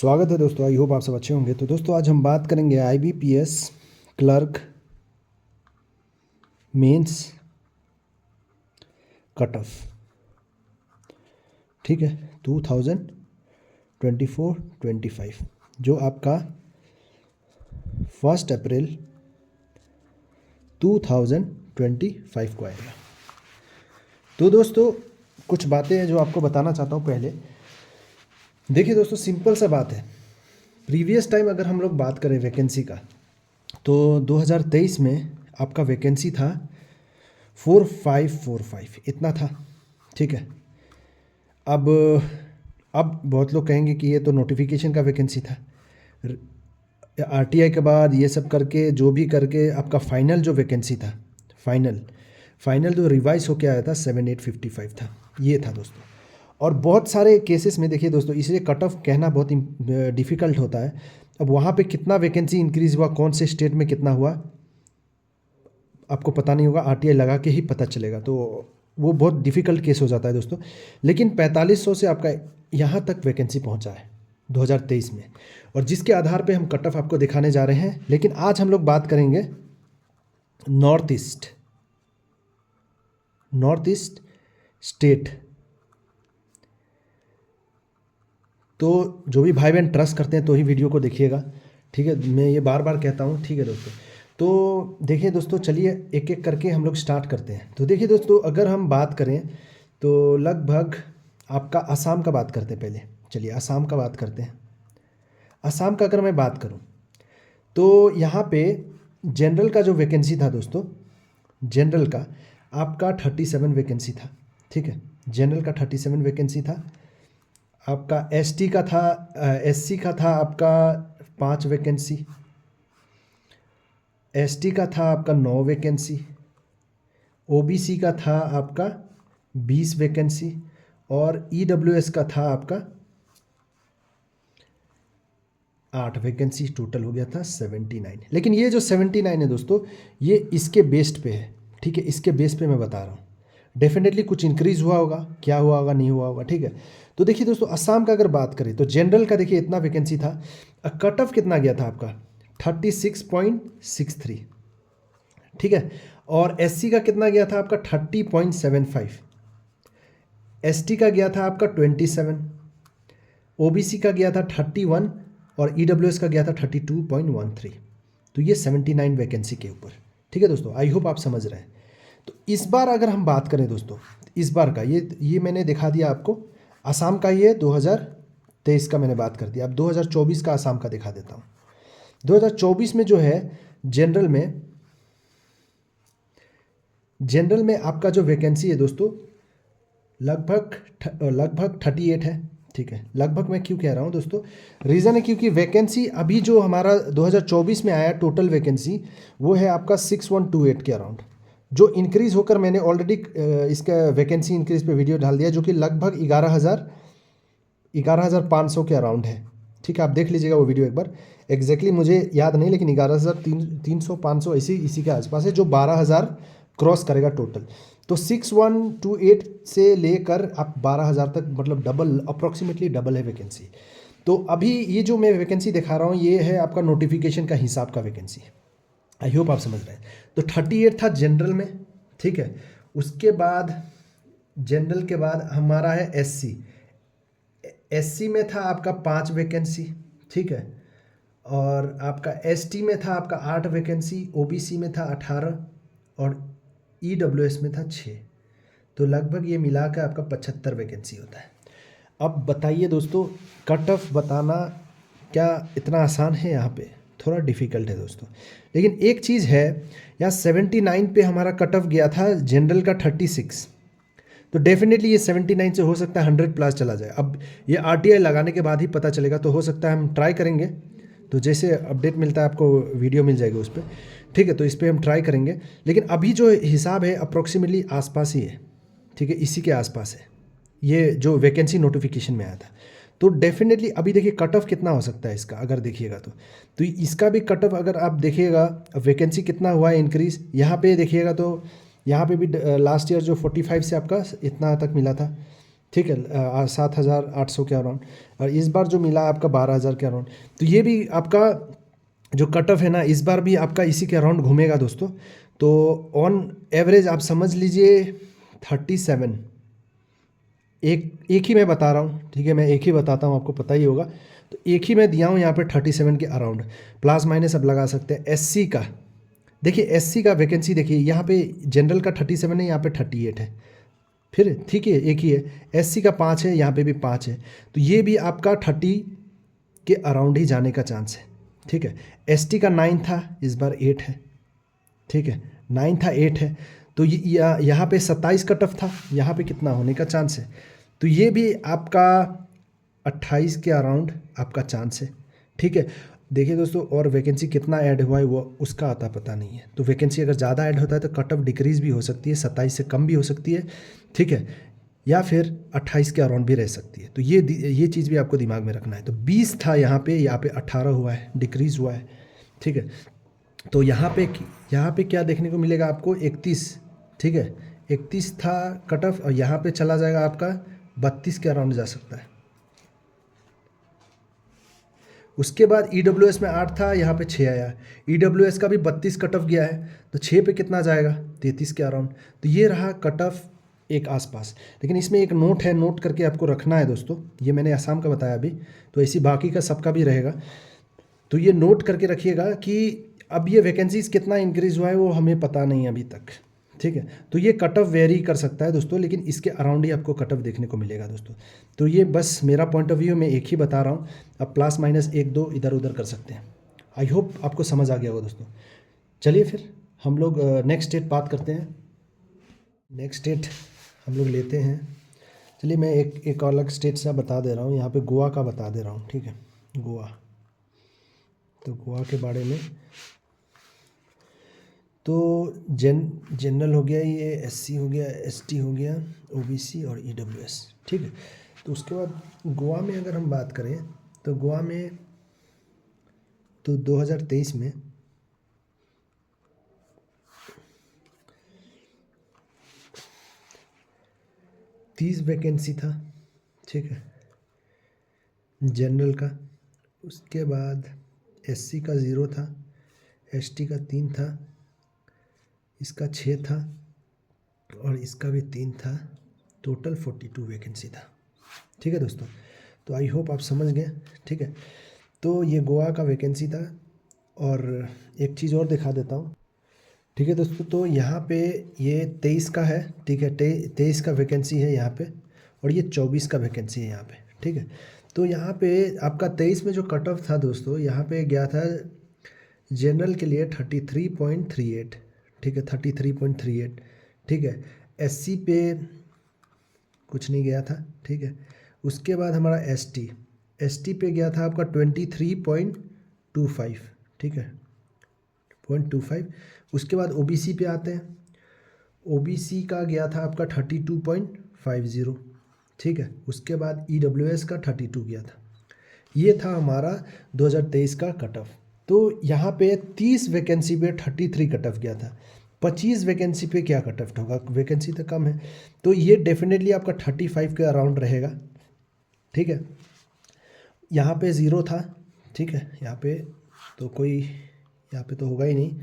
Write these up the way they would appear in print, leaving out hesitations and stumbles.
स्वागत है दोस्तों। आई होप आप सब अच्छे होंगे। तो दोस्तों आज हम बात करेंगे IBPS clerk mains cut off. ठीक है, 2024-25 जो आपका 1 अप्रैल 2025 को आएगा। तो दोस्तों कुछ बातें हैं जो आपको बताना चाहता हूँ। पहले देखिए दोस्तों, सिंपल सा बात है। प्रीवियस टाइम अगर हम लोग बात करें वैकेंसी का, तो 2023 में आपका वैकेंसी था 4545 इतना था। ठीक है, अब बहुत लोग कहेंगे कि ये तो नोटिफिकेशन का वैकेंसी था। RTI के बाद ये सब करके जो भी करके आपका फाइनल जो वैकेंसी था, फाइनल जो रिवाइज होके आया था 7855 था। ये था दोस्तों। और बहुत सारे केसेस में देखिए दोस्तों, इसलिए कट ऑफ कहना बहुत डिफ़िकल्ट होता है। अब वहाँ पे कितना वैकेंसी इंक्रीज़ हुआ, कौन से स्टेट में कितना हुआ, आपको पता नहीं होगा। RTI लगा के ही पता चलेगा, तो वो बहुत डिफ़िकल्ट केस हो जाता है दोस्तों। लेकिन 4500 से आपका यहाँ तक वैकेंसी पहुँचा है 2023 में, और जिसके आधार पे हम कट ऑफ आपको दिखाने जा रहे हैं। लेकिन आज हम लोग बात करेंगे नॉर्थ ईस्ट स्टेट। तो जो भी भाई बहन ट्रस्ट करते हैं तो ही वीडियो को देखिएगा। ठीक है, मैं ये बार बार कहता हूँ। ठीक है दोस्तों, तो देखिए दोस्तों, चलिए एक एक करके हम लोग स्टार्ट करते हैं। तो देखिए दोस्तों, अगर हम बात करें तो लगभग आपका असम का बात करते हैं। पहले चलिए असम का बात करते हैं। असम का अगर मैं बात करूं तो यहाँ पे जनरल का जो वैकेंसी था दोस्तों, जनरल का आपका 37 वैकेंसी था। ठीक है, जनरल का 37 वैकेंसी था। आपका ST का था, SC का था आपका 5 वैकेंसी, ST का था आपका 9 वैकेंसी, OBC का था आपका 20 वैकेंसी, और EWS का था आपका 8 वैकेंसी। टोटल हो गया था 79। लेकिन ये जो 79 है दोस्तों, ये इसके बेस्ड पे है। ठीक है, इसके बेस पे मैं बता रहा हूँ। डेफिनेटली कुछ इंक्रीज़ हुआ होगा, क्या हुआ होगा, नहीं हुआ होगा। ठीक है, तो देखिए दोस्तों, असम का अगर बात करें तो जनरल का देखिए इतना वैकेंसी था। कट ऑफ कितना गया था आपका 36.63। ठीक है, और SC का कितना गया था आपका 30.75, ST का गया था आपका 27, OBC का गया था 31, और EWS का गया था 32.13। तो ये 79 वैकेंसी के ऊपर। ठीक है दोस्तों, आई होप आप समझ रहे हैं। तो इस बार अगर हम बात करें दोस्तों, इस बार का ये मैंने दिखा दिया आपको। असम का ये 2023 का मैंने बात कर दिया। अब 2024 का असम का दिखा देता हूँ। 2024 में जो है जनरल में आपका जो वैकेंसी है दोस्तों, लगभग 38 है। ठीक है, लगभग मैं क्यों कह रहा हूँ दोस्तों, रीज़न है क्योंकि वैकेंसी अभी जो हमारा 2024 में आया टोटल वैकेंसी, वो है आपका 6128 के अराउंड, जो इंक्रीज़ होकर मैंने ऑलरेडी इसका वैकेंसी इंक्रीज़ पे वीडियो डाल दिया, जो कि लगभग 11,500 के अराउंड है। ठीक है, आप देख लीजिएगा वो वीडियो एक बार। एग्जैक्टली मुझे याद नहीं, लेकिन 11,300 500 इसी के आसपास है, जो 12,000 क्रॉस करेगा टोटल। तो 6128 से लेकर आप 12,000 तक, मतलब डबल, अप्रॉक्सीमेटली डबल है वैकेंसी। तो अभी ये जो मैं वैकेंसी दिखा रहा हूँ, ये है आपका नोटिफिकेशन का हिसाब का वैकेंसी। आई होप आप समझ रहे हैं। तो 38 था जनरल में। ठीक है, उसके बाद जनरल के बाद हमारा है SC में था आपका 5 वैकेंसी। ठीक है, और आपका ST में था आपका 8 वैकेंसी, OBC में था 18, और EWS में था 6। तो लगभग ये मिलाकर आपका 75 वैकेंसी होता है। अब बताइए दोस्तों, कट ऑफ बताना क्या इतना आसान है? यहाँ पे थोड़ा डिफ़िकल्ट है दोस्तों। लेकिन एक चीज़ है, यहाँ 79 पे हमारा कट ऑफ गया था, जनरल का 36। तो डेफिनेटली ये 79 से हो सकता है 100 प्लस चला जाए। अब ये RTI लगाने के बाद ही पता चलेगा, तो हो सकता है हम ट्राई करेंगे। तो जैसे अपडेट मिलता है आपको वीडियो मिल जाएगी उस पर। ठीक है, तो इस पर हम ट्राई करेंगे। लेकिन अभी जो हिसाब है अप्रॉक्सीमेटली आसपास ही है। ठीक है, इसी के आसपास है ये जो वैकेंसी नोटिफिकेशन में आया था। तो डेफिनेटली अभी देखिए कट ऑफ कितना हो सकता है इसका, अगर देखिएगा तो इसका भी कट ऑफ अगर आप देखिएगा, वैकेंसी कितना हुआ है इंक्रीज़, यहाँ पे देखिएगा तो यहाँ पे भी लास्ट ईयर जो 45 से आपका इतना तक मिला था, ठीक है, 7,800 के अराउंड। और इस बार जो मिला आपका 12,000 के अराउंड। तो ये भी आपका जो कट ऑफ है ना, इस बार भी आपका इसी के अराउंड घूमेगा दोस्तों। तो ऑन एवरेज आप समझ लीजिए 37, एक ही मैं बता रहा हूँ, ठीक है, मैं एक ही बताता हूँ, आपको पता ही होगा। तो एक ही मैं दिया हूँ यहाँ पे 37 के अराउंड, प्लस माइनस अब लगा सकते हैं। एससी का देखिए, एससी का वैकेंसी देखिए, यहाँ पे जनरल का 37 है, यहाँ पे 38 है, फिर ठीक है एक ही है। एससी का 5 है, यहाँ पे भी 5 है, तो ये भी आपका 30 के अराउंड ही जाने का चांस है, ठीक है। एसटी का 9 था, इस बार 8 है, ठीक है, 9 था 8 है। तो यहाँ पे 27 का टफ था, यहाँ पे कितना होने का चांस है, तो ये भी आपका 28 के अराउंड आपका चांस है, ठीक है। देखिए दोस्तों, और वैकेंसी कितना ऐड हुआ है वो उसका आता पता नहीं है। तो वैकेंसी अगर ज़्यादा ऐड होता है तो कट ऑफ डिक्रीज भी हो सकती है, 27 से कम भी हो सकती है, ठीक है, या फिर 28 के अराउंड भी रह सकती है। तो ये चीज़ भी आपको दिमाग में रखना है। तो 20 था यहाँ पे 18 हुआ है, डिक्रीज़ हुआ है, ठीक है। तो यहाँ पे क्या देखने को मिलेगा आपको, 31, ठीक है, 31 था कट ऑफ, और यहाँ पे चला जाएगा आपका 32 के अराउंड जा सकता है। उसके बाद EWS में 8 था, यहाँ पे 6 आया। EWS का भी 32 कट ऑफ गया है, तो 6 पे कितना जाएगा, 33 के अराउंड। तो ये रहा कट ऑफ एक आसपास। लेकिन इसमें एक नोट है, नोट करके आपको रखना है दोस्तों, ये मैंने आसाम का बताया अभी, तो ऐसी बाकी का सबका भी रहेगा। तो ये नोट करके रखिएगा कि अब ये वैकेंसीज कितना इंक्रीज़ हुआ है वो हमें पता नहीं अभी तक, ठीक है। तो ये कट ऑफ वेरी कर सकता है दोस्तों, लेकिन इसके अराउंड ही आपको कट ऑफ देखने को मिलेगा दोस्तों। तो ये बस मेरा पॉइंट ऑफ व्यू, मैं एक ही बता रहा हूँ। अब प्लस माइनस 1-2 इधर उधर कर सकते हैं। आई होप आपको समझ आ गया होगा दोस्तों। चलिए फिर हम लोग नेक्स्ट स्टेट बात करते हैं। नेक्स्ट स्टेट हम लोग लेते हैं। चलिए मैं एक अलग स्टेट से बता दे रहा हूँ, यहाँ पे गोवा का बता दे रहा हूँ, ठीक है, गोवा। तो गोवा के बारे में, तो जनरल हो गया, ये एससी हो गया, एसटी हो गया, ओबीसी और ईडब्ल्यूएस, ठीक है। तो उसके बाद गोवा में अगर हम बात करें, तो गोवा में तो 2023 में 30 वैकेंसी था, ठीक है, जनरल का। उसके बाद एससी का 0 था, एसटी का 3 था, इसका 6 था, और इसका भी 3 था। टोटल 42 वैकेंसी था, ठीक है दोस्तों। तो आई होप आप समझ गए, ठीक है। तो ये गोवा का वैकेंसी था। और एक चीज़ और दिखा देता हूँ, ठीक है दोस्तों। तो यहाँ पे ये 23 का है, ठीक है, 23 का वैकेंसी है यहाँ पे, और ये 24 का वैकेंसी है यहाँ पे, ठीक है। तो यहाँ पे आपका 23 में जो कट ऑफ था दोस्तों, यहाँ पे गया था जनरल के लिए 33.38, ठीक है, 33.38, ठीक है। एससी पे कुछ नहीं गया था, ठीक है। उसके बाद हमारा एसटी पे गया था आपका 23.25, ठीक है, 0.25। उसके बाद ओबीसी पे आते हैं, ओबीसी का गया था आपका 32.50, ठीक है। उसके बाद ईडब्ल्यूएस का 32 गया था। ये था हमारा 2023 का कट ऑफ। तो यहाँ पे 30 वैकेंसी पे 33 कट ऑफ गया था। 25 वैकेंसी पे क्या कट ऑफ होगा, वैकेंसी तो कम है, तो ये डेफिनेटली आपका 35 के अराउंड रहेगा, ठीक है। यहाँ पे 0 था, ठीक है, यहाँ पे तो कोई, यहाँ पे तो होगा ही नहीं।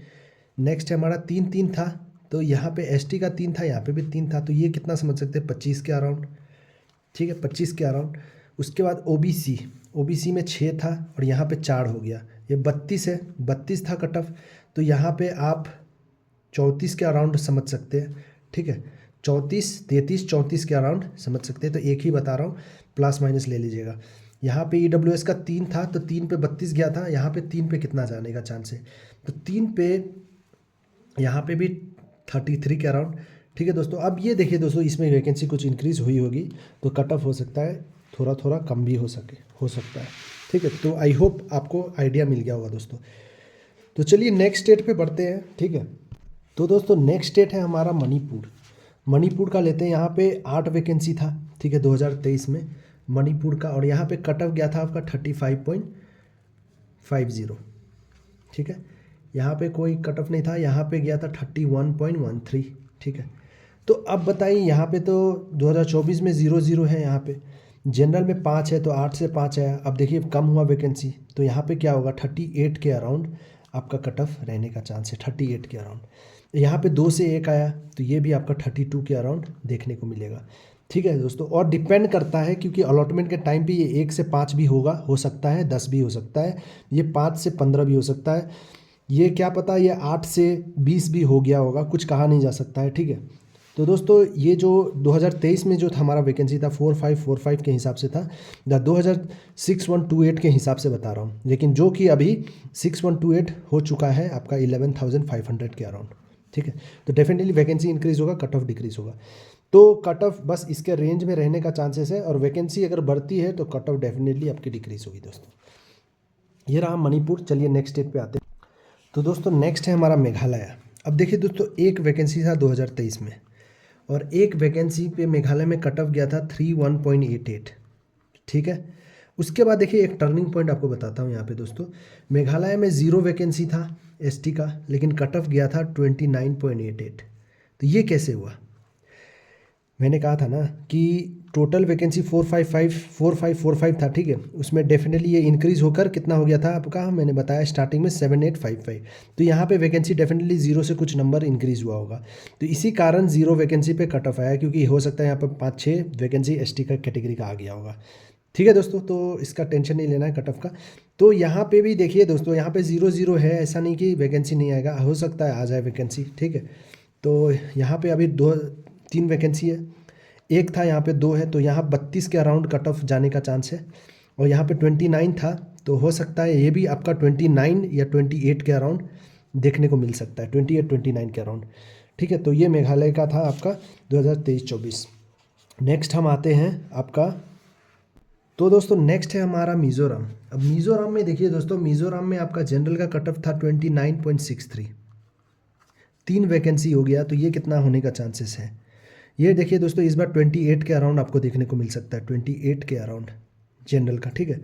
नेक्स्ट है हमारा 3-3 था, तो यहाँ पे एसटी का 3 था, यहाँ पे भी 3 था, तो ये कितना समझ सकते हैं, 25 के अराउंड, ठीक है, 25 के अराउंड। उसके बाद ओबीसी में 6 था, और यहाँ पे 4 हो गया, ये 32 है, 32 था कट ऑफ। तो यहाँ पे आप 34 के अराउंड समझ सकते हैं, ठीक है, 34 के अराउंड समझ सकते हैं। तो एक ही बता रहा हूँ, प्लस माइनस ले लीजिएगा। यहाँ पे ईडब्ल्यूएस का 3 था, तो 3 पे 32 गया था, यहाँ पे 3 पे कितना जाने का चांस है, तो 3 पे यहाँ पे भी 33 के अराउंड, ठीक है दोस्तों। अब ये देखिए दोस्तों, इसमें वैकेंसी कुछ इंक्रीज़ हुई होगी, तो कट ऑफ हो सकता है थोड़ा थोड़ा कम भी हो सकता है, ठीक है। तो आई होप आपको आइडिया मिल गया होगा दोस्तों। तो चलिए नेक्स्ट स्टेट पे बढ़ते हैं, ठीक है। तो दोस्तों नेक्स्ट स्टेट है हमारा मणिपुर का लेते हैं। यहाँ पे 8 वैकेंसी था, ठीक है, 2023 में मणिपुर का, और यहाँ पे कट ऑफ गया था आपका 35.50, ठीक है। यहाँ पे कोई कट ऑफ नहीं था, यहाँ पे गया था 31.13, ठीक है। तो अब बताइए, यहाँ पे तो 2024 में 0 है, यहाँ पे जनरल में 5 है तो 8 से 5 आया। अब देखिए कम हुआ वैकेंसी, तो यहाँ पे क्या होगा, 38 के अराउंड आपका कट ऑफ रहने का चांस है, 38 के अराउंड। यहाँ पे 2 से 1 आया तो ये भी आपका 32 के अराउंड देखने को मिलेगा। ठीक है दोस्तों, और डिपेंड करता है क्योंकि अलॉटमेंट के टाइम पे ये 1 से 5 भी होगा, हो सकता है 10 भी हो सकता है, ये 5 से 15 भी हो सकता है, ये क्या पता ये 8 से 20 भी हो गया होगा, कुछ कहा नहीं जा सकता है। ठीक है, तो दोस्तों ये जो 2023 में जो था हमारा वैकेंसी था 4545 के हिसाब से था, 6128 के हिसाब से बता रहा हूँ, लेकिन जो कि अभी 6128 हो चुका है आपका 11,500 के अराउंड। ठीक है, तो डेफिनेटली वैकेंसी इंक्रीज़ होगा, कट ऑफ डिक्रीज होगा, तो कट ऑफ बस इसके रेंज में रहने का चांसेस है, और वैकेंसी अगर बढ़ती है तो कट ऑफ डेफिनेटली आपकी डिक्रीज होगी दोस्तों। ये रहा मणिपुर। चलिए नेक्स्ट स्टेट पे आते हैं। तो दोस्तों नेक्स्ट है हमारा मेघालय। अब देखिए दोस्तों, एक वैकेंसी था 2023 में, और एक वैकेंसी पे मेघालय में कट ऑफ गया था 31.88। ठीक है, उसके बाद देखिए एक टर्निंग पॉइंट आपको बताता हूँ यहाँ पे दोस्तों। मेघालय में 0 वैकेंसी था एसटी का, लेकिन कट ऑफ गया था 29.88। तो ये कैसे हुआ? मैंने कहा था ना कि टोटल वैकेंसी 4545 था। ठीक है, उसमें डेफिनेटली ये इंक्रीज़ होकर कितना हो गया था आपका, मैंने बताया स्टार्टिंग में 7855। तो यहाँ पे वैकेंसी डेफिनेटली 0 से कुछ नंबर इंक्रीज़ हुआ होगा, तो इसी कारण 0 वैकेंसी पे कट ऑफ आया, क्योंकि हो सकता है यहाँ पर 5-6 वैकेंसी एसटी का कैटेगरी का आ गया होगा। ठीक है दोस्तों, तो इसका टेंशन नहीं लेना है कट ऑफ का। तो यहाँ पे भी देखिए दोस्तों, यहाँ पे 0 है, ऐसा नहीं कि वैकेंसी नहीं आएगा, हो सकता है आ जाए वैकेंसी। ठीक है, तो यहाँ पे अभी 2-3 वैकेंसी है, एक था, यहाँ पे 2 है, तो यहाँ 32 के अराउंड कट ऑफ जाने का चांस है, और यहाँ पे 29 था, तो हो सकता है ये भी आपका 29 या 28 के अराउंड देखने को मिल सकता है, 28-29 के अराउंड। ठीक है, तो ये मेघालय का था आपका 2023-24। नेक्स्ट हम आते हैं आपका, तो दोस्तों नेक्स्ट है हमारा मिज़ोरम। अब मिज़ोरम में देखिए दोस्तों, मिज़ोरम में आपका जनरल का कट ऑफ था 29.63, 3 वैकेंसी हो गया, तो ये कितना होने का चांसेस है? ये देखिए दोस्तों, इस बार 28 के अराउंड आपको देखने को मिल सकता है, 28 के अराउंड जनरल का। ठीक है,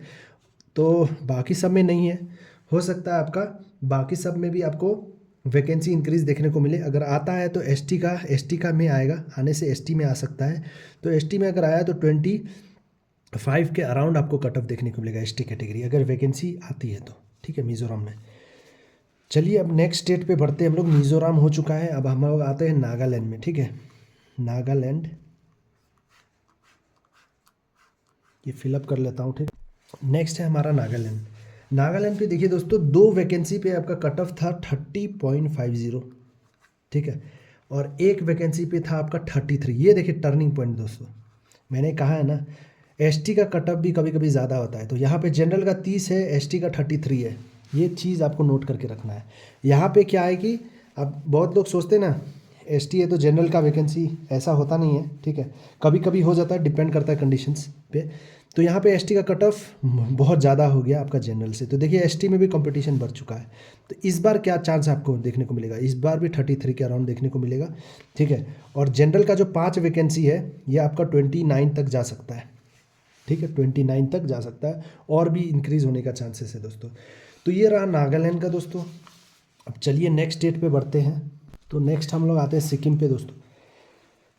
तो बाकी सब में नहीं है, हो सकता है आपका बाकी सब में भी आपको वैकेंसी इंक्रीज देखने को मिले। अगर आता है तो एसटी का में आएगा, आने से एसटी में आ सकता है, तो एसटी में अगर आया तो 25 के अराउंड आपको कट ऑफ देखने को मिलेगा एसटी कैटेगरी, अगर वैकेंसी आती है तो। ठीक है, मिज़ोरम में। चलिए अब नेक्स्ट स्टेट पे बढ़ते हैं हम लोग। मिज़ोरम हो चुका है, अब हम लोग आते हैं नागालैंड में। ठीक है, नागालैंड, ये फिलअप कर लेता हूँ। ठीक, नेक्स्ट है हमारा नागालैंड। नागालैंड पे देखिए दोस्तों, 2 वैकेंसी पे आपका कट ऑफ था 30.50। ठीक है, और एक वैकेंसी पे था आपका 33। ये देखिए टर्निंग पॉइंट दोस्तों, मैंने कहा है ना एसटी का कट ऑफ भी कभी कभी ज़्यादा होता है, तो यहाँ पे जनरल का 30 है, एसटी का 33 है, ये चीज़ आपको नोट करके रखना है। यहाँ पे क्या है कि अब बहुत लोग सोचते हैं ना एसटी है तो जनरल का वैकेंसी, ऐसा होता नहीं है। ठीक है, कभी कभी हो जाता है, डिपेंड करता है कंडीशंस पे। तो यहाँ पे एसटी का कट ऑफ बहुत ज़्यादा हो गया आपका जनरल से, तो देखिए एसटी में भी कंपटीशन बढ़ चुका है। तो इस बार क्या चांस आपको देखने को मिलेगा? इस बार भी 33 के अराउंड देखने को मिलेगा। ठीक है, और जनरल का जो 5 वैकेंसी है ये आपका 29 तक जा सकता है। ठीक है, 29 तक जा सकता है, और भी इंक्रीज़ होने का चांसेस है दोस्तों। तो ये रहा नागालैंड का दोस्तों। अब चलिए नेक्स्ट स्टेट पे बढ़ते हैं। तो नेक्स्ट हम लोग आते हैं सिक्किम पे दोस्तों।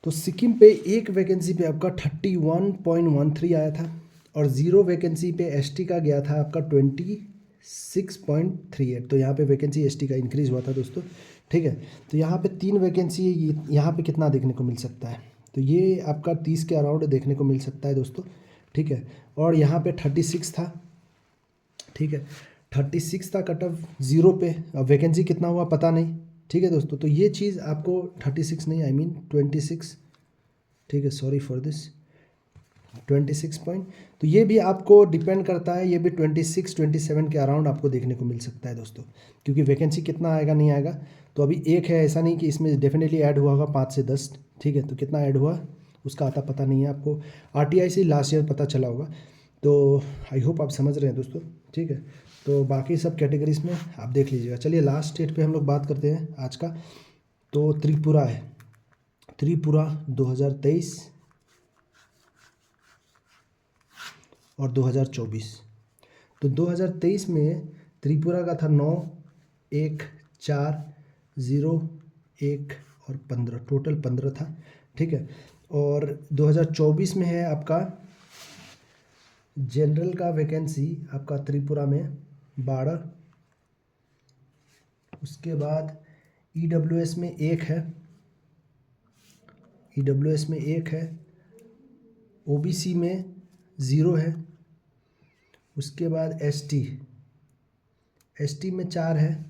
तो सिक्किम पे एक वैकेंसी पे आपका 31.13 आया था, और 0 वैकेंसी पे एसटी का गया था आपका 26.38। तो यहाँ पे वैकेंसी एसटी का इंक्रीज़ हुआ था दोस्तों। ठीक है, तो यहाँ पे 3 वैकेंसी, यहाँ पे कितना देखने को मिल सकता है? तो ये आपका 30 के अराउंड देखने को मिल सकता है दोस्तों। ठीक है, और यहाँ पे 36 था। ठीक है, 36 था कट ऑफ 0 पे, अब वैकेंसी कितना हुआ पता नहीं। ठीक है दोस्तों, तो ये चीज़ आपको 36 नहीं, आई मीन 26। ठीक है, सॉरी फॉर दिस, 26 पॉइंट। तो ये भी आपको डिपेंड करता है, ये भी 26-27 के अराउंड आपको देखने को मिल सकता है दोस्तों, क्योंकि वैकेंसी कितना आएगा नहीं आएगा। तो अभी एक है, ऐसा नहीं कि इसमें डेफिनेटली ऐड हुआ होगा 5 से 10। ठीक है, तो कितना ऐड हुआ उसका आता पता नहीं है आपको, आरटीआई से लास्ट ईयर पता चला होगा। तो आई होप आप समझ रहे हैं दोस्तों। ठीक है, तो बाकी सब कैटेगरीज में आप देख लीजिएगा। चलिए लास्ट स्टेट पे हम लोग बात करते हैं आज का। तो त्रिपुरा है, त्रिपुरा 2023 और 2024। तो 2023 में त्रिपुरा का था 9, 1, 4, 0, 1 और 15, टोटल 15 था, ठीक है। और 2024 में है आपका जनरल का वैकेंसी आपका त्रिपुरा में 12, उसके बाद ईडब्ल्यूएस में 1 है, ईडब्ल्यूएस में 1 है, ओबीसी में 0 है, उसके बाद एसटी में 4 है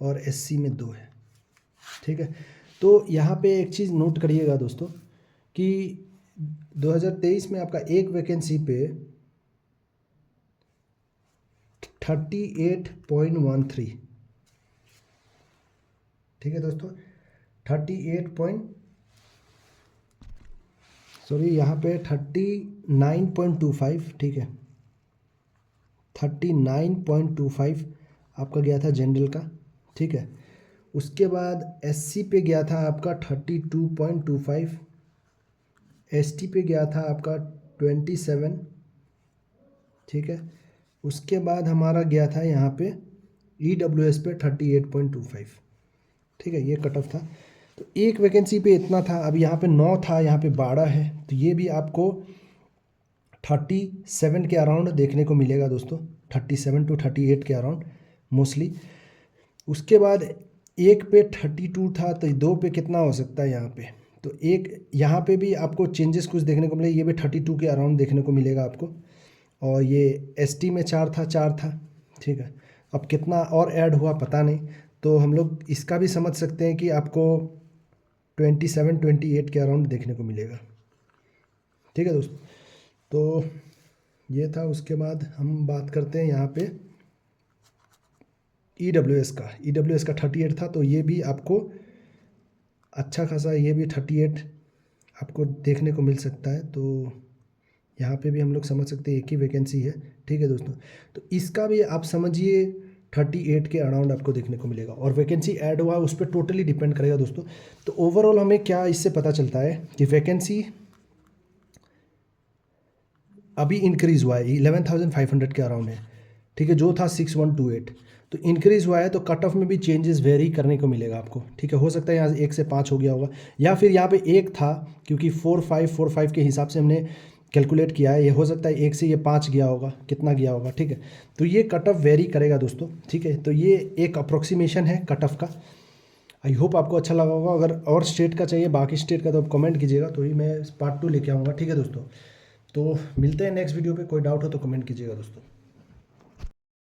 और एससी में 2 है, ठीक है। तो यहाँ पे एक चीज़ नोट करिएगा दोस्तों कि 2023 में आपका एक वैकेंसी पे 38.13, ठीक है दोस्तों, 39.25, ठीक है, 39.25 आपका गया था जनरल का, ठीक है। उसके बाद एससी पे गया था आपका 32.25, एसटी पे गया था आपका 27, ठीक है। उसके बाद हमारा गया था यहाँ पे ईडब्ल्यूएस पे 38.25, ठीक है, ये कट ऑफ था। तो एक वैकेंसी पे इतना था, अब यहाँ पे 9 था, यहाँ पे 12 है, तो ये भी आपको 37 के अराउंड देखने को मिलेगा दोस्तों, 37 to 38 के अराउंड मोस्टली। उसके बाद एक पे 32 था, तो 2 पे कितना हो सकता है यहाँ पे, तो एक यहाँ पे भी आपको चेंजेस कुछ देखने को मिले, ये भी 32 के अराउंड देखने को मिलेगा आपको। और ये एसटी में 4 था, ठीक है। अब कितना और ऐड हुआ पता नहीं, तो हम लोग इसका भी समझ सकते हैं कि आपको 27-28 के अराउंड देखने को मिलेगा, ठीक है दोस्तों। तो ये था। उसके बाद हम बात करते हैं यहाँ पे ईडब्ल्यूएस का 38 था, तो ये भी आपको अच्छा खासा, ये भी 38 आपको देखने को मिल सकता है। तो यहाँ पे भी हम लोग समझ सकते हैं एक ही वैकेंसी है, ठीक है दोस्तों। तो इसका भी आप समझिए 38 के अराउंड आपको देखने को मिलेगा, और वैकेंसी ऐड हुआ उस पर टोटली डिपेंड करेगा दोस्तों। तो ओवरऑल हमें क्या इससे पता चलता है कि वैकेंसी अभी इंक्रीज़ हुआ है, 11,500 के अराउंड है, ठीक है, जो था 6128, तो इंक्रीज़ हुआ है। तो कट ऑफ में भी चेंजेस वेरी करने को मिलेगा आपको, ठीक है। हो सकता है यहाँ 1 से 5 हो गया होगा, या फिर यहाँ पे 1 था, क्योंकि 4-5 के हिसाब से हमने कैलकुलेट किया है, ये हो सकता है 1 से ये 5 गया होगा, कितना गया होगा, ठीक है। तो ये कट ऑफ वेरी करेगा दोस्तों, ठीक है। तो ये एक अप्रोक्सीमेशन है कट ऑफ का। आई होप आपको अच्छा लगा होगा। अगर और स्टेट का चाहिए, बाकी स्टेट का, तो आप कमेंट कीजिएगा, तो ही मैं पार्ट 2 लेके आऊँगा, ठीक है दोस्तों। तो मिलते हैं नेक्स्ट वीडियो पे। कोई डाउट हो तो कमेंट कीजिएगा दोस्तों।